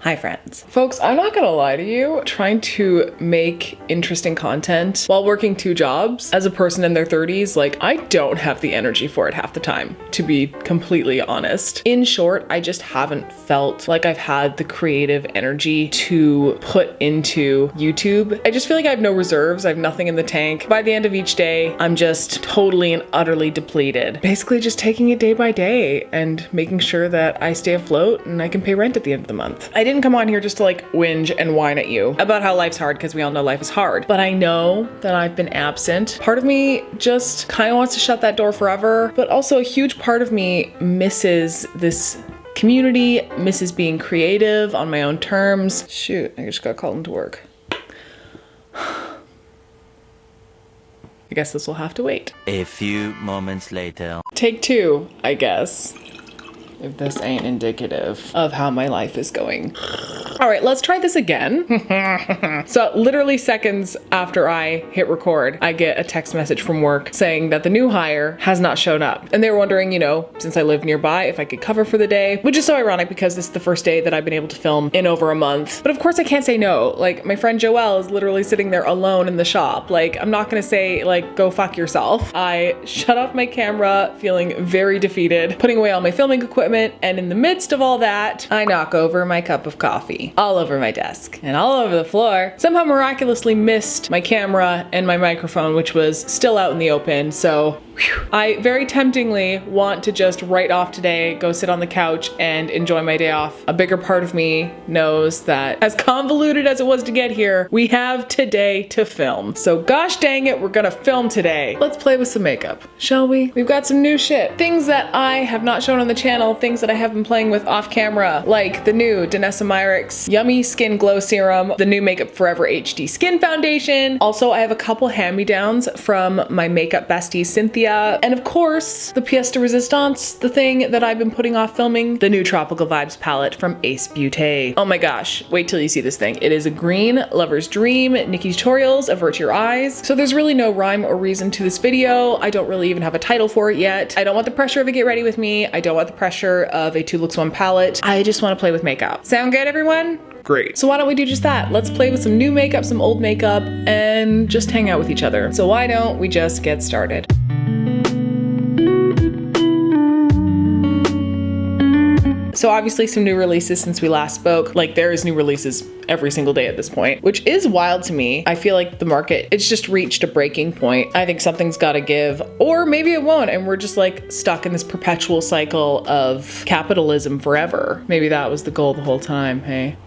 Hi friends. Folks, I'm not gonna lie to you, trying to make interesting content while working 2 jobs as a person in their 30s, like I don't have the energy for it half the time, to be completely honest. In short, I just haven't felt like I've had the creative energy to put into YouTube. I just feel like I have no reserves, I have nothing in the tank. By the end of each day, I'm just totally and utterly depleted. Basically just taking it day by day and making sure that I stay afloat and I can pay rent at the end of the month. I didn't come on here just to like whinge and whine at you about how life's hard, because we all know life is hard. But I know that I've been absent. Part of me just kind of wants to shut that door forever, but also a huge part of me misses this community, misses being creative on my own terms. Shoot, I just got called into work. I guess this will have to wait. A few moments later. Take 2, I guess. If this ain't indicative of how my life is going. All right, let's try this again. So literally seconds after I hit record, I get a text message from work saying that the new hire has not shown up. And they were wondering, you know, since I live nearby, if I could cover for the day, which is so ironic because this is the first day that I've been able to film in over a month. But of course I can't say no. Like my friend Joelle is literally sitting there alone in the shop. Like I'm not gonna say like, go fuck yourself. I shut off my camera feeling very defeated, putting away all my filming equipment, and in the midst of all that, I knock over my cup of coffee all over my desk and all over the floor. Somehow miraculously missed my camera and my microphone, which was still out in the open. So whew, I very temptingly want to just write off today, go sit on the couch and enjoy my day off. A bigger part of me knows that as convoluted as it was to get here, we have today to film. So gosh dang it, we're gonna film today. Let's play with some makeup, shall we? We've got some new shit. Things that I have not shown on the channel, things that I have been playing with off camera, like the new Danessa Myricks Yummy Skin Glow Serum, the new Makeup Forever HD Skin Foundation. Also, I have a couple hand-me-downs from my makeup bestie, Cynthia. And of course, the pièce de résistance, the thing that I've been putting off filming, the new Tropical Vibes palette from Ace Beauté. Oh my gosh, wait till you see this thing. It is a green lover's dream, Nikki Tutorials, Avert Your Eyes. So there's really no rhyme or reason to this video. I don't really even have a title for it yet. I don't want the pressure of a get ready with me. I don't want the pressure of a 2 looks 1 palette. I just want to play with makeup. Sound good, everyone? Great. So why don't we do just that? Let's play with some new makeup, some old makeup, and just hang out with each other. So why don't we just get started? So obviously some new releases since we last spoke. Like there is new releases every single day at this point, which is wild to me. I feel like the market, it's just reached a breaking point. I think something's gotta give, or maybe it won't, and we're just like stuck in this perpetual cycle of capitalism forever. Maybe that was the goal the whole time, hey?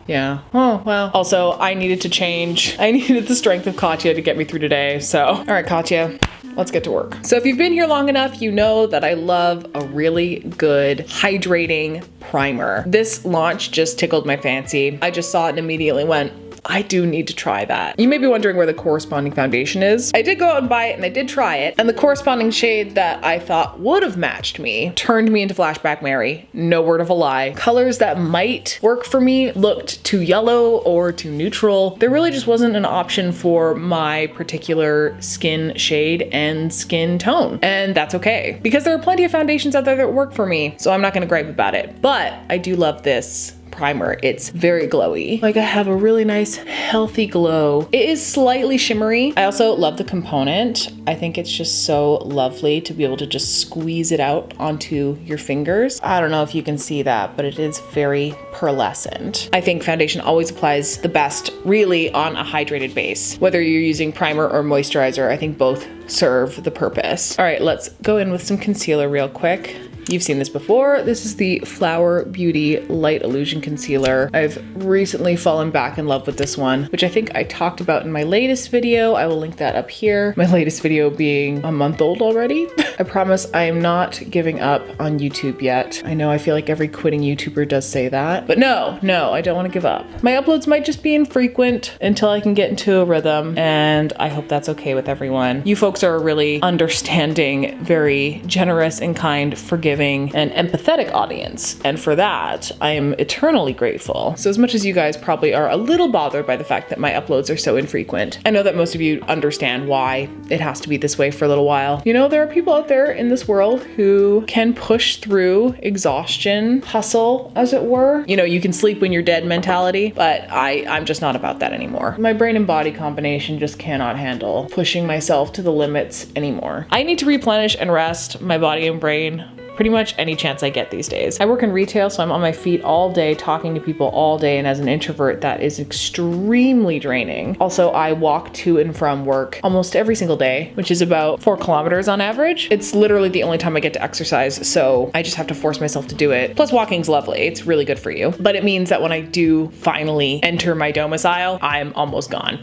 Yeah. Oh, well. Also, I needed to change. I needed the strength of Katya to get me through today. So, all right, Katya, let's get to work. So if you've been here long enough, you know that I love a really good hydrating primer. This launch just tickled my fancy. I just saw it and immediately went, I do need to try that. You may be wondering where the corresponding foundation is. I did go out and buy it and I did try it, and the corresponding shade that I thought would have matched me turned me into Flashback Mary. No word of a lie. Colors that might work for me looked too yellow or too neutral. There really just wasn't an option for my particular skin shade and skin tone, and that's okay because there are plenty of foundations out there that work for me, so I'm not gonna gripe about it. But I do love this primer. It's very glowy. Like I have a really nice healthy glow. It is slightly shimmery. I also love the component. I think it's just so lovely to be able to just squeeze it out onto your fingers. I don't know if you can see that, but it is very pearlescent. I think foundation always applies the best really on a hydrated base. Whether you're using primer or moisturizer, I think both serve the purpose. All right, let's go in with some concealer real quick. You've seen this before. This is the Flower Beauty Light Illusion Concealer. I've recently fallen back in love with this one, which I think I talked about in my latest video. I will link that up here. My latest video being a month old already. I promise I am not giving up on YouTube yet. I know I feel like every quitting YouTuber does say that, but no, I don't want to give up. My uploads might just be infrequent until I can get into a rhythm, and I hope that's okay with everyone. You folks are really understanding, very generous and kind, forgiving forgiving and empathetic audience. And for that, I am eternally grateful. So as much as you guys probably are a little bothered by the fact that my uploads are so infrequent, I know that most of you understand why it has to be this way for a little while. You know, there are people out there in this world who can push through exhaustion, hustle, as it were. You know, you can sleep when you're dead mentality, but I'm just not about that anymore. My brain and body combination just cannot handle pushing myself to the limits anymore. I need to replenish and rest my body and brain pretty much any chance I get these days. I work in retail, so I'm on my feet all day, talking to people all day, and as an introvert, that is extremely draining. Also, I walk to and from work almost every single day, which is about 4 kilometers on average. It's literally the only time I get to exercise, so I just have to force myself to do it. Plus, walking's lovely. It's really good for you. But it means that when I do finally enter my domicile, I'm almost gone.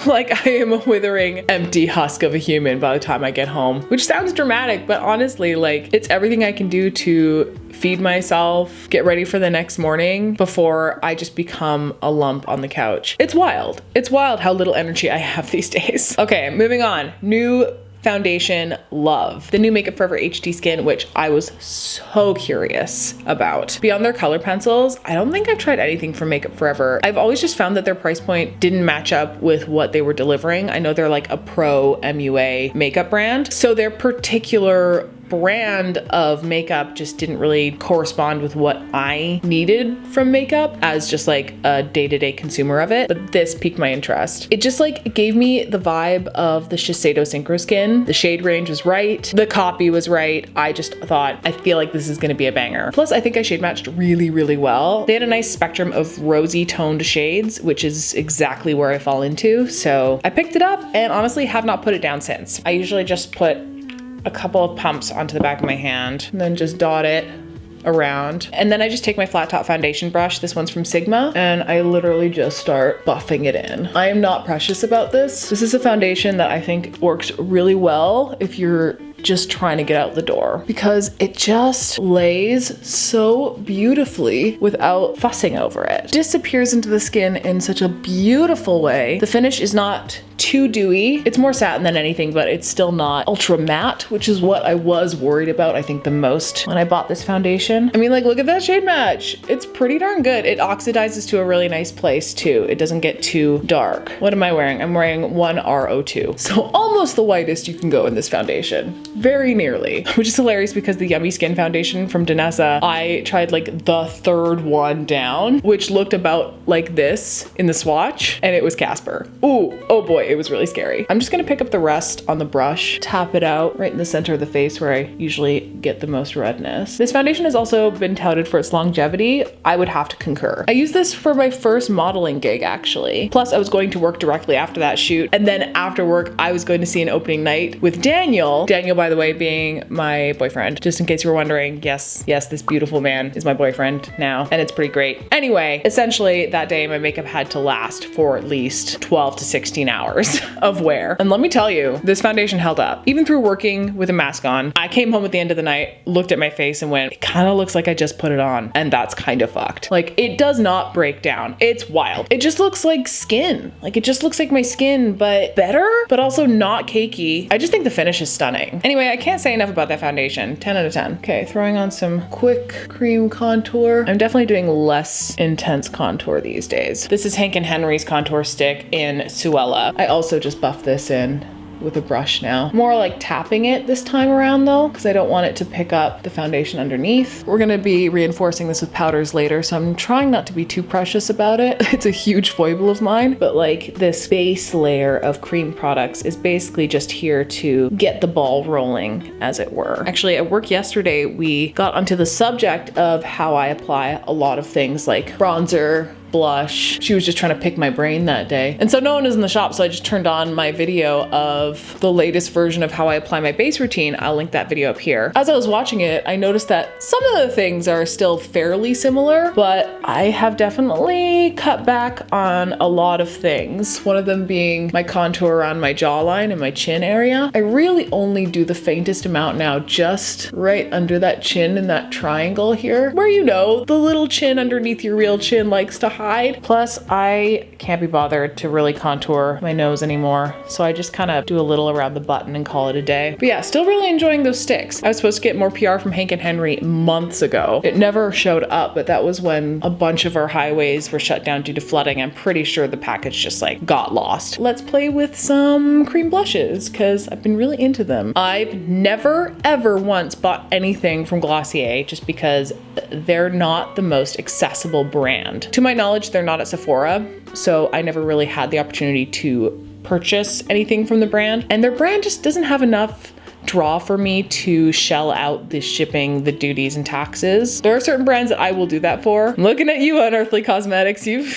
Like, I am a withering, empty husk of a human by the time I get home, which sounds dramatic, but honestly, like, it's everything I can do to feed myself, get ready for the next morning before I just become a lump on the couch. It's wild. It's wild how little energy I have these days. Okay, moving on. New foundation, love. The new Makeup Forever HD Skin, which I was so curious about. Beyond their color pencils, I don't think I've tried anything from Makeup Forever. I've always just found that their price point didn't match up with what they were delivering. I know they're like a pro MUA makeup brand, so their particular brand of makeup just didn't really correspond with what I needed from makeup as just like a day-to-day consumer of it. But this piqued my interest. It just like gave me the vibe of the Shiseido Synchro Skin. The shade range was right. The copy was right. I just thought, I feel like this is gonna be a banger. Plus, I think I shade matched really, really well. They had a nice spectrum of rosy toned shades, which is exactly where I fall into. So I picked it up and honestly have not put it down since. I usually just put a couple of pumps onto the back of my hand and then just dot it around. And then I just take my flat top foundation brush, this one's from Sigma, and I literally just start buffing it in. I am not precious about this. This is a foundation that I think works really well if you're just trying to get out the door, because it just lays so beautifully without fussing over it. Disappears into the skin in such a beautiful way. The finish is not too dewy. It's more satin than anything, but it's still not ultra matte, which is what I was worried about, I think, the most when I bought this foundation. I mean, like, look at that shade match. It's pretty darn good. It oxidizes to a really nice place too. It doesn't get too dark. What am I wearing? I'm wearing 1R02. So almost the whitest you can go in this foundation. Very nearly, which is hilarious because the Yummy Skin foundation from Danessa, I tried like the 3rd one down, which looked about like this in the swatch, and it was Casper. Ooh, oh boy, it was really scary. I'm just gonna pick up the rest on the brush, tap it out right in the center of the face where I usually get the most redness. This foundation has also been touted for its longevity. I would have to concur. I used this for my first modeling gig, actually. Plus, I was going to work directly after that shoot, and then after work, I was going to see an opening night with Daniel. Daniel, by the way, being my boyfriend. Just in case you were wondering, yes, this beautiful man is my boyfriend now, and it's pretty great. Anyway, essentially that day my makeup had to last for at least 12 to 16 hours of wear. And let me tell you, this foundation held up. Even through working with a mask on, I came home at the end of the night, looked at my face and went, it kind of looks like I just put it on, and that's kind of fucked. Like, it does not break down. It's wild. It just looks like skin. Like, it just looks like my skin, but better, but also not cakey. I just think the finish is stunning. Anyway, I can't say enough about that foundation. 10 out of 10. Okay, throwing on some quick cream contour. I'm definitely doing less intense contour these days. This is Hank & Henry's contour stick in Suella. I also just buffed this in with a brush now. More like tapping it this time around though, because I don't want it to pick up the foundation underneath. We're gonna be reinforcing this with powders later, so I'm trying not to be too precious about it. It's a huge foible of mine, but like this base layer of cream products is basically just here to get the ball rolling, as it were. Actually, at work yesterday, we got onto the subject of how I apply a lot of things like bronzer, blush. She was just trying to pick my brain that day. And so no one was in the shop, so I just turned on my video of the latest version of how I apply my base routine. I'll link that video up here. As I was watching it, I noticed that some of the things are still fairly similar, but I have definitely cut back on a lot of things. One of them being my contour around my jawline and my chin area. I really only do the faintest amount now, just right under that chin in that triangle here, where, you know, the little chin underneath your real chin likes to hide. hide. Plus, I can't be bothered to really contour my nose anymore. So I just kind of do a little around the button and call it a day. But yeah, still really enjoying those sticks. I was supposed to get more PR from Hank and Henry months ago. It never showed up, but that was when a bunch of our highways were shut down due to flooding. I'm pretty sure the package just like got lost. Let's play with some cream blushes because I've been really into them. I've never ever once bought anything from Glossier just because they're not the most accessible brand. To my knowledge, they're not at Sephora, so I never really had the opportunity to purchase anything from the brand, and their brand just doesn't have enough draw for me to shell out the shipping, the duties, and taxes. There are certain brands that I will do that for. I'm looking at you, Unearthly Cosmetics. You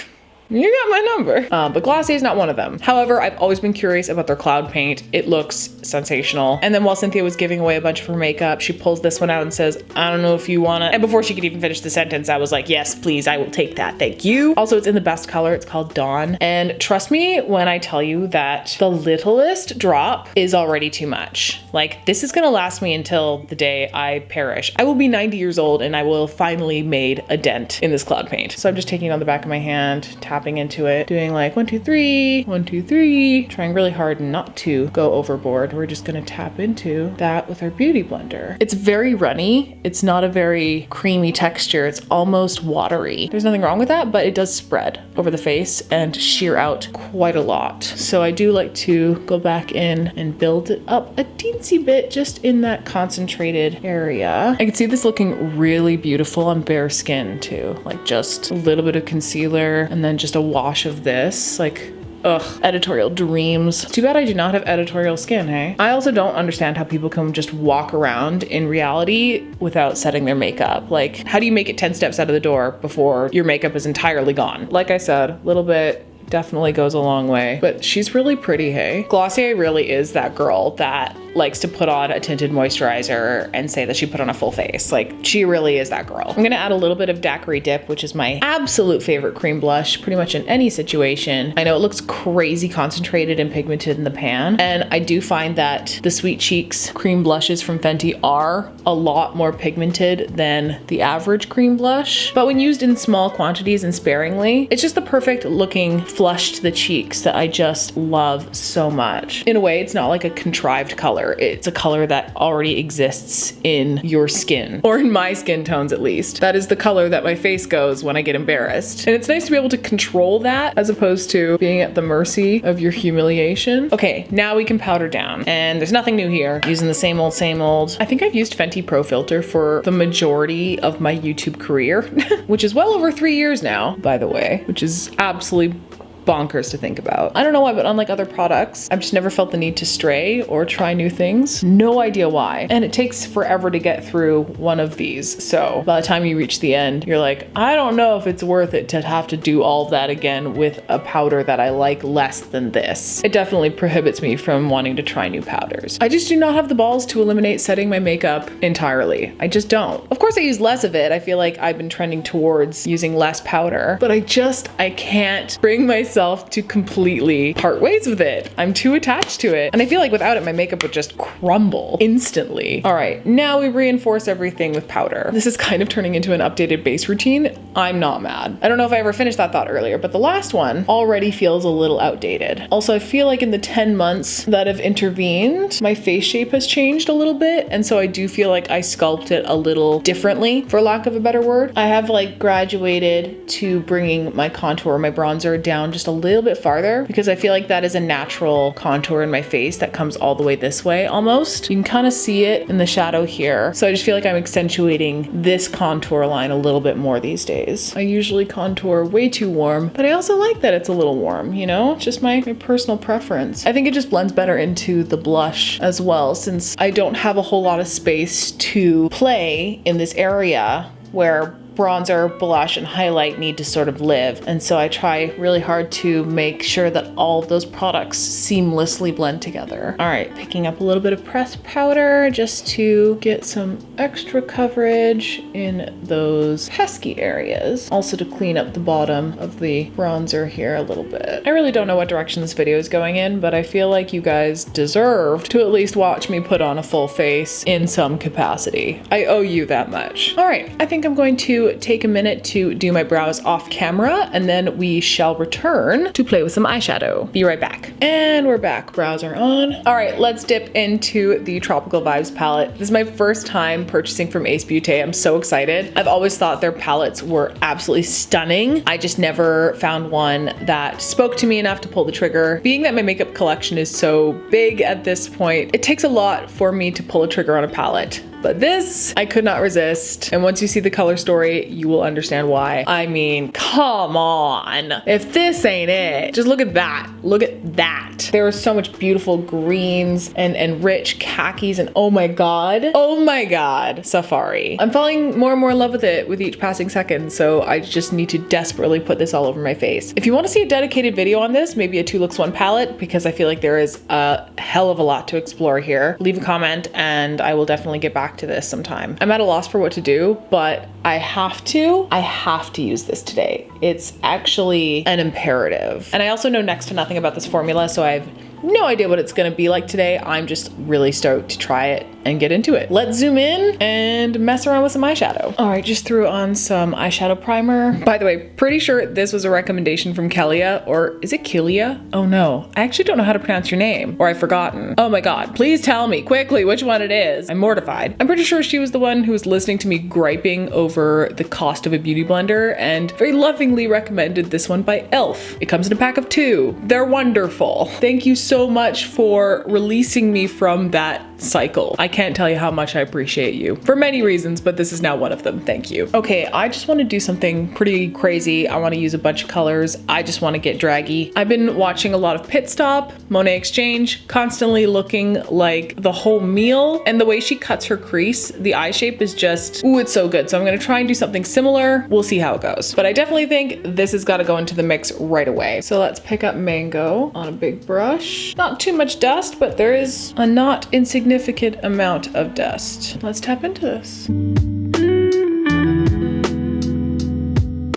got my number. But Glossier is not one of them. However, I've always been curious about their cloud paint. It looks sensational. And then while Cynthia was giving away a bunch of her makeup, she pulls this one out and says, I don't know if you wanna. And before she could even finish the sentence, I was like, yes, please, I will take that, thank you. Also, it's in the best color, it's called Dawn. And trust me when I tell you that the littlest drop is already too much. Like, this is gonna last me until the day I perish. I will be 90 years old and I will finally made a dent in this cloud paint. So I'm just taking it on the back of my hand, tapping into it, doing like 1, 2, 3, 1, 2, 3, trying really hard not to go overboard. We're just gonna tap into that with our beauty blender. It's very runny. It's not a very creamy texture. It's almost watery. There's nothing wrong with that, but it does spread over the face and sheer out quite a lot. So I do like to go back in and build it up a teensy bit just in that concentrated area. I can see this looking really beautiful on bare skin too. Like just a little bit of concealer and then just a wash of this. Like, ugh, editorial dreams. Too bad I do not have editorial skin, hey? I also don't understand how people can just walk around in reality without setting their makeup. Like, how do you make it 10 steps out of the door before your makeup is entirely gone? Like I said, a little bit definitely goes a long way, but she's really pretty, hey? Glossier really is that girl that likes to put on a tinted moisturizer and say that she put on a full face. Like, she really is that girl. I'm gonna add a little bit of Daquiri Dip, which is my absolute favorite cream blush, pretty much in any situation. I know it looks crazy concentrated and pigmented in the pan, and I do find that the Sweet Cheeks cream blushes from Fenty are a lot more pigmented than the average cream blush, but when used in small quantities and sparingly, it's just the perfect looking flush to the cheeks that I just love so much. In a way, it's not like a contrived color. It's a color that already exists in your skin, or in my skin tones at least. That is the color that my face goes when I get embarrassed. And it's nice to be able to control that as opposed to being at the mercy of your humiliation. Okay, now we can powder down. And there's nothing new here. Using the same old, same old. I think I've used Fenty Pro Filter for the majority of my YouTube career, which is well over 3 years now, by the way, which is absolutely bonkers to think about. I don't know why, but unlike other products, I've just never felt the need to stray or try new things. No idea why. And it takes forever to get through one of these. So by the time you reach the end, you're like, I don't know if it's worth it to have to do all of that again with a powder that I like less than this. It definitely prohibits me from wanting to try new powders. I just do not have the balls to eliminate setting my makeup entirely. I just don't. Of course I use less of it. I feel like I've been trending towards using less powder, but I can't bring myself to completely part ways with it. I'm too attached to it. And I feel like without it, my makeup would just crumble instantly. All right, now we reinforce everything with powder. This is kind of turning into an updated base routine. I'm not mad. I don't know if I ever finished that thought earlier, but the last one already feels a little outdated. Also, I feel like in the 10 months that have intervened, my face shape has changed a little bit. And so I do feel like I sculpt it a little differently, for lack of a better word. I have like graduated to bringing my contour, my bronzer down just a little bit farther because I feel like that is a natural contour in my face that comes all the way this way almost. You can kind of see it in the shadow here. So I just feel like I'm accentuating this contour line a little bit more these days. I usually contour way too warm, but I also like that it's a little warm, you know? It's just my personal preference. I think it just blends better into the blush as well, since I don't have a whole lot of space to play in this area where bronzer, blush, and highlight need to sort of live. And so I try really hard to make sure that all of those products seamlessly blend together. All right, picking up a little bit of pressed powder just to get some extra coverage in those pesky areas. Also to clean up the bottom of the bronzer here a little bit. I really don't know what direction this video is going in, but I feel like you guys deserve to at least watch me put on a full face in some capacity. I owe you that much. All right, I think I'm going to to take a minute to do my brows off camera, and then we shall return to play with some eyeshadow. Be right back. And we're back. Brows are on. All right, let's dip into the Tropical Vibes palette. This is my first time purchasing from Ace Beauté. I'm so excited. I've always thought their palettes were absolutely stunning. I just never found one that spoke to me enough to pull the trigger. Being that my makeup collection is so big at this point, it takes a lot for me to pull a trigger on a palette. But this, I could not resist. And once you see the color story, you will understand why. I mean, come on. If this ain't it, just look at that. Look at that. There are so much beautiful greens and rich khakis, and oh my God, Safari. I'm falling more and more in love with it with each passing second, so I just need to desperately put this all over my face. If you want to see a dedicated video on this, maybe a 2 looks 1 palette, because I feel like there is a hell of a lot to explore here, leave a comment and I will definitely get back to this sometime. I'm at a loss for what to do, but I have to use this today. It's actually an imperative. And I also know next to nothing about this formula, so I have no idea what it's gonna be like today. I'm just really stoked to try it and get into it. Let's zoom in and mess around with some eyeshadow. All right, just threw on some eyeshadow primer. By the way, pretty sure this was a recommendation from Kelia, or is it Kelia? Oh no, I actually don't know how to pronounce your name, or I've forgotten. Oh my God, please tell me quickly which one it is. I'm mortified. I'm pretty sure she was the one who was listening to me griping over the cost of a beauty blender and very lovingly recommended this one by e.l.f. It comes in a pack of 2. They're wonderful. Thank you so much for releasing me from that cycle. I can't tell you how much I appreciate you for many reasons, but this is now one of them. Thank you. Okay, I just want to do something pretty crazy. I want to use a bunch of colors. I just want to get draggy. I've been watching a lot of Pit Stop, Monet Exchange, constantly looking like the whole meal, and the way she cuts her crease, the eye shape is just, ooh, it's so good. So I'm going to try and do something similar. We'll see how it goes. But I definitely think this has got to go into the mix right away. So let's pick up Mango on a big brush. Not too much dust, but there is a not insignificant amount of dust. Let's tap into this.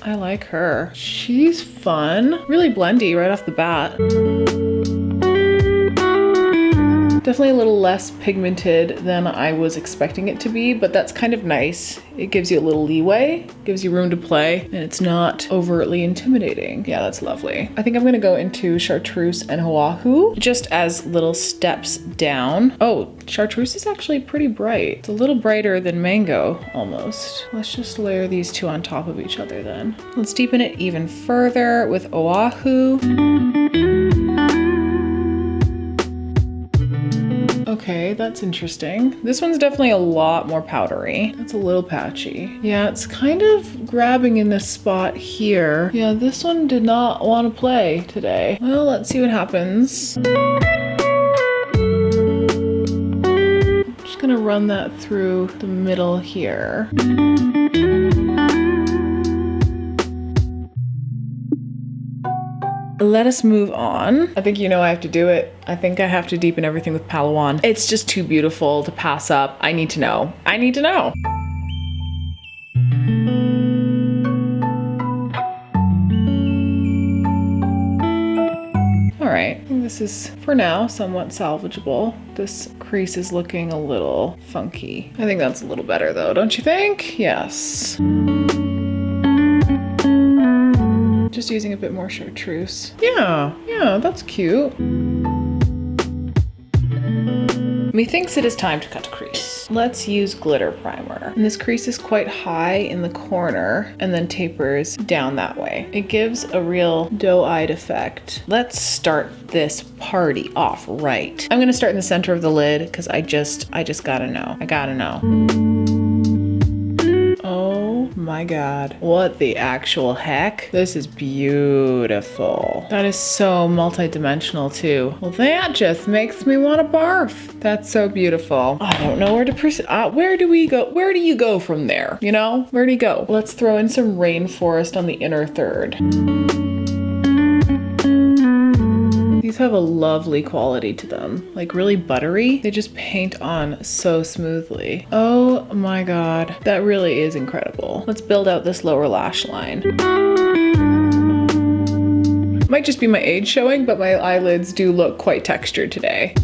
I like her. She's fun. Really blendy right off the bat. Definitely a little less pigmented than I was expecting it to be, but that's kind of nice. It gives you a little leeway, gives you room to play, and it's not overtly intimidating. Yeah, that's lovely. I think I'm gonna go into Chartreuse and Oahu just as little steps down. Oh, Chartreuse is actually pretty bright. It's a little brighter than Mango, almost. Let's just layer these 2 on top of each other then. Let's deepen it even further with Oahu. Okay, that's interesting. This one's definitely a lot more powdery. That's a little patchy. Yeah, it's kind of grabbing in this spot here. Yeah, this one did not want to play today. Well, let's see what happens. I'm just gonna run that through the middle here. Let us move on. I think you know I have to do it. I think I have to deepen everything with Palawan. It's just too beautiful to pass up. I need to know. I need to know. All right, I think this is, for now, somewhat salvageable. This crease is looking a little funky. I think that's a little better though, don't you think? Yes. Just using a bit more chartreuse. Yeah, that's cute. Methinks it is time to cut a crease. Let's use glitter primer. And this crease is quite high in the corner and then tapers down that way. It gives a real doe-eyed effect. Let's start this party off right. I'm gonna start in the center of the lid because I just gotta know. I gotta know. Oh my God, what the actual heck? This is beautiful. That is so multi-dimensional too. Well, that just makes me want to barf. That's so beautiful. I don't know where to proceed. Where do we go? Where do you go from there? You know, where do you go? Let's throw in some rainforest on the inner third. These have a lovely quality to them, like really buttery. They just paint on so smoothly. Oh my God, that really is incredible. Let's build out this lower lash line. Might just be my age showing, but my eyelids do look quite textured today.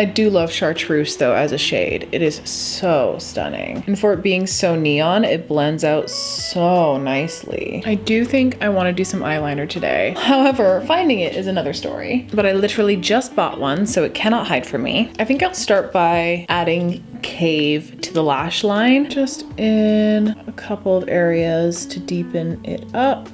I do love Chartreuse though as a shade. It is so stunning. And for it being so neon, it blends out so nicely. I do think I want to do some eyeliner today. However, finding it is another story. But I literally just bought one, so it cannot hide from me. I think I'll start by adding Cave to the lash line, just in a couple of areas to deepen it up.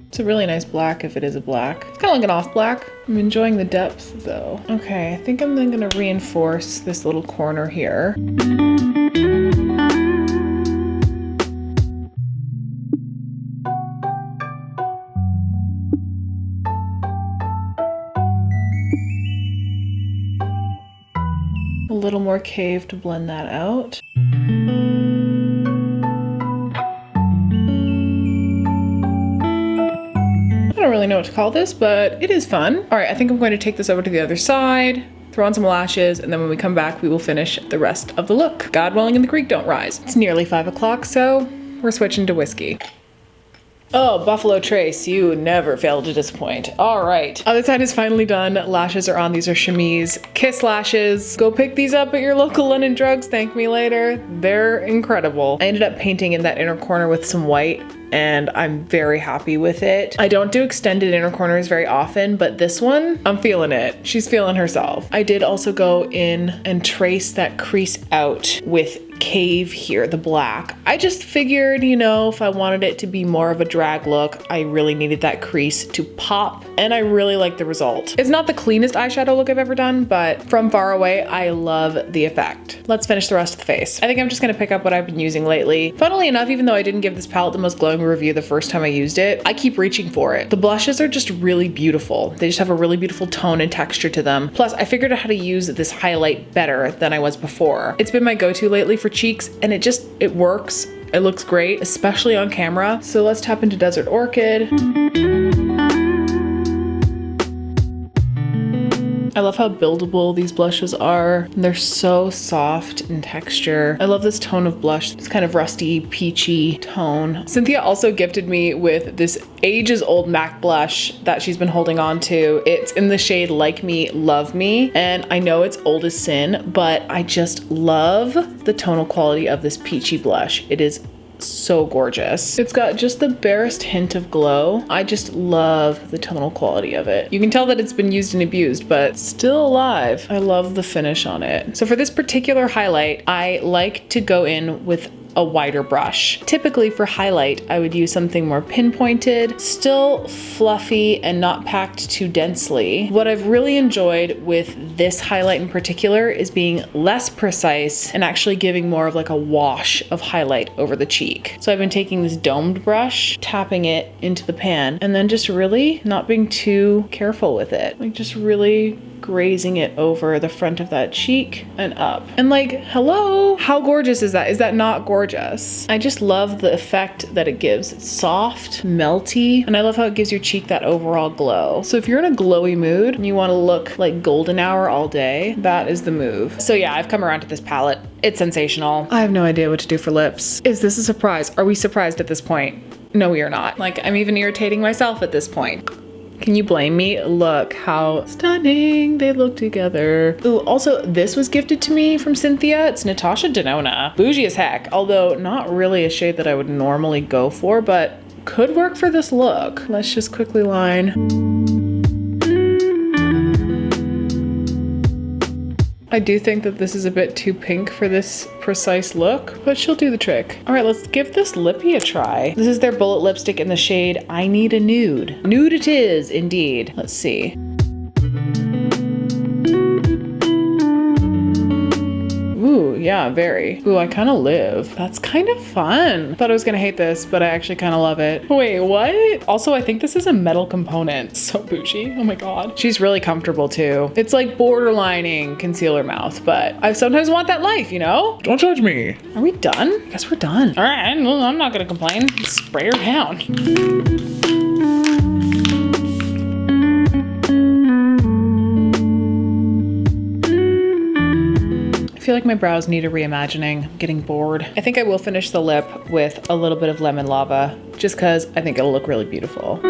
It's a really nice black if it is a black. It's kind of like an off black. I'm enjoying the depth though. Okay, I think I'm then gonna reinforce this little corner here. A little more Cave to blend that out. I don't really know what to call this, but it is fun. All right, I think I'm going to take this over to the other side, throw on some lashes, and then when we come back, we will finish the rest of the look. God willing and the creek don't rise. It's nearly 5 o'clock, so we're switching to whiskey. Oh, Buffalo Trace, you never fail to disappoint. All right, other side is finally done. Lashes are on. These are Chemise Kiss lashes. Go pick these up at your local London Drugs. Thank me later. They're incredible. I ended up painting in that inner corner with some white, and I'm very happy with it. I don't do extended inner corners very often, but this one, I'm feeling it. She's feeling herself. I did also go in and trace that crease out with Cave here, the black. I just figured, you know, if I wanted it to be more of a drag look, I really needed that crease to pop, and I really like the result. It's not the cleanest eyeshadow look I've ever done, but from far away, I love the effect. Let's finish the rest of the face. I think I'm just gonna pick up what I've been using lately. Funnily enough, even though I didn't give this palette the most glowing review the first time I used it, I keep reaching for it. The blushes are just really beautiful. They just have a really beautiful tone and texture to them. Plus, I figured out how to use this highlight better than I was before. It's been my go-to lately for cheeks, and it works. It looks great, especially on camera. So let's tap into Desert Orchid. I love how buildable these blushes are. They're so soft in texture. I love this tone of blush, this kind of rusty, peachy tone. Cynthia also gifted me with this ages old MAC blush that she's been holding on to. It's in the shade Like Me, Love Me. And I know it's old as sin, but I just love the tonal quality of this peachy blush. It is so gorgeous. It's got just the barest hint of glow. I just love the tonal quality of it. You can tell that it's been used and abused, but still alive. I love the finish on it. So for this particular highlight, I like to go in with a wider brush. Typically for highlight, I would use something more pinpointed, still fluffy and not packed too densely. What I've really enjoyed with this highlight in particular is being less precise and actually giving more of like a wash of highlight over the cheek. So I've been taking this domed brush, tapping it into the pan, and then just really not being too careful with it. Like just really grazing it over the front of that cheek and up. And like, hello, how gorgeous is that? Is that not gorgeous? I just love the effect that it gives. It's soft, melty, and I love how it gives your cheek that overall glow. So if you're in a glowy mood and you want to look like golden hour all day, that is the move. So yeah, I've come around to this palette. It's sensational. I have no idea what to do for lips. Is this a surprise? Are we surprised at this point? No, we are not. Like, I'm even irritating myself at this point. Can you blame me? Look how stunning they look together. Ooh, also this was gifted to me from Cynthia. It's Natasha Denona. Bougie as heck, although not really a shade that I would normally go for, but could work for this look. Let's just quickly line. I do think that this is a bit too pink for this precise look, but she'll do the trick. All right, let's give this lippy a try. This is their bullet lipstick in the shade I Need a Nude. Nude it is, indeed. Let's see. Ooh, yeah, very. Ooh, I kind of live. That's kind of fun. Thought I was gonna hate this, but I actually kind of love it. Wait, what? Also, I think this is a metal component. So bougie, oh my God. She's really comfortable too. It's like borderlining concealer mouth, but I sometimes want that life, you know? Don't judge me. Are we done? I guess we're done. All right, well, I'm not gonna complain. Spray her down. I feel like my brows need a reimagining. I'm getting bored. I think I will finish the lip with a little bit of lemon lava just because I think it'll look really beautiful.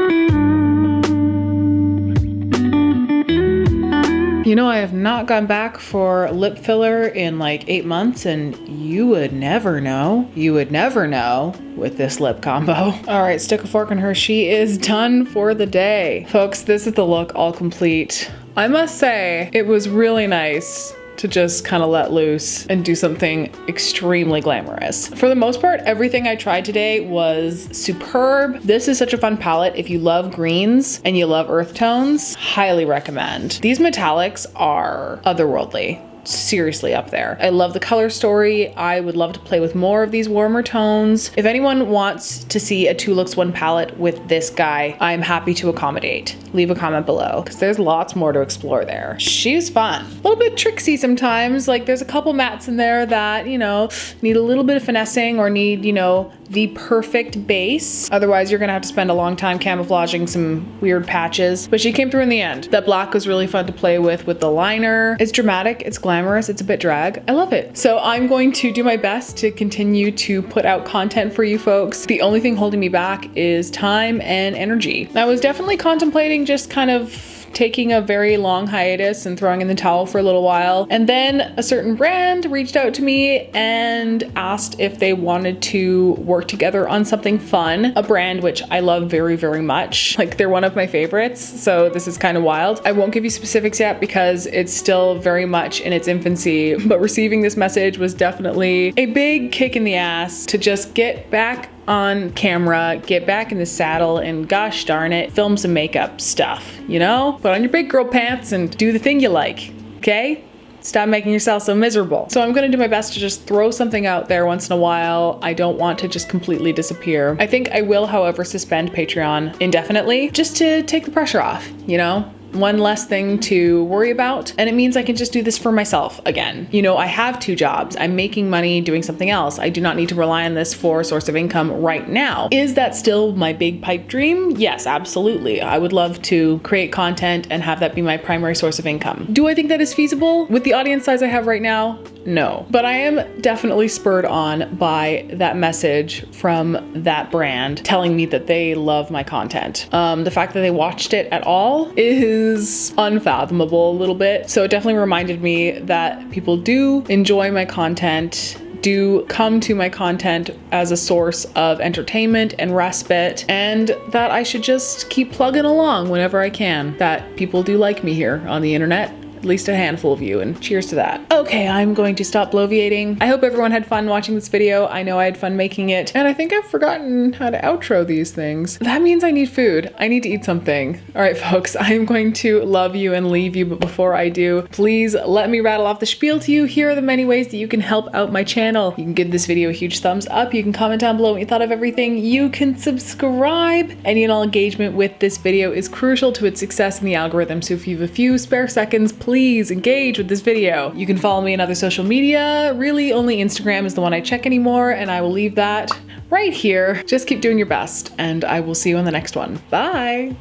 You know, I have not gone back for lip filler in like 8 months, and you would never know. You would never know with this lip combo. All right, stick a fork in her. She is done for the day. Folks, this is the look all complete. I must say, it was really nice to just kind of let loose and do something extremely glamorous. For the most part, everything I tried today was superb. This is such a fun palette. If you love greens and you love earth tones, highly recommend. These metallics are otherworldly. Seriously up there. I love the color story. I would love to play with more of these warmer tones. If anyone wants to see a 2 looks 1 palette with this guy, I'm happy to accommodate. Leave a comment below because there's lots more to explore there. She's fun. A little bit tricksy sometimes. Like there's a couple mattes in there that, you know, need a little bit of finessing or need, you know, the perfect base. Otherwise, you're gonna have to spend a long time camouflaging some weird patches. But she came through in the end. That black was really fun to play with the liner. It's dramatic, it's glamorous, it's a bit drag. I love it. So I'm going to do my best to continue to put out content for you folks. The only thing holding me back is time and energy. I was definitely contemplating just kind of taking a very long hiatus and throwing in the towel for a little while. And then a certain brand reached out to me and asked if they wanted to work together on something fun. A brand which I love very, very much. Like they're one of my favorites. So this is kind of wild. I won't give you specifics yet because it's still very much in its infancy, but receiving this message was definitely a big kick in the ass to just get back on camera, get back in the saddle, and gosh darn it, film some makeup stuff, you know? Put on your big girl pants and do the thing you like, okay? Stop making yourself so miserable. So I'm gonna do my best to just throw something out there once in a while. I don't want to just completely disappear. I think I will, however, suspend Patreon indefinitely just to take the pressure off, you know? One less thing to worry about, and it means I can just do this for myself again. You know, I have 2 jobs. I'm making money doing something else. I do not need to rely on this for a source of income right now. Is that still my big pipe dream? Yes, absolutely. I would love to create content and have that be my primary source of income. Do I think that is feasible with the audience size I have right now? No, but I am definitely spurred on by that message from that brand telling me that they love my content. The fact that they watched it at all is unfathomable a little bit. So it definitely reminded me that people do enjoy my content, do come to my content as a source of entertainment and respite, and that I should just keep plugging along whenever I can. That people do like me here on the internet. At least a handful of you, and cheers to that. Okay, I'm going to stop bloviating. I hope everyone had fun watching this video. I know I had fun making it, and I think I've forgotten how to outro these things. That means I need food. I need to eat something. All right, folks, I am going to love you and leave you, but before I do, please let me rattle off the spiel to you. Here are the many ways that you can help out my channel. You can give this video a huge thumbs up. You can comment down below what you thought of everything. You can subscribe. Any and all engagement with this video is crucial to its success in the algorithm, so if you have a few spare seconds, please engage with this video. You can follow me on other social media. Really, only Instagram is the one I check anymore, and I will leave that right here. Just keep doing your best, and I will see you on the next one. Bye.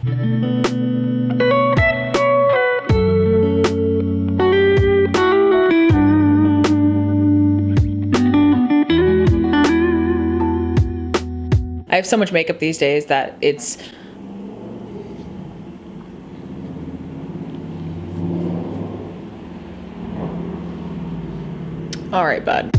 I have so much makeup these days that it's all right, bud.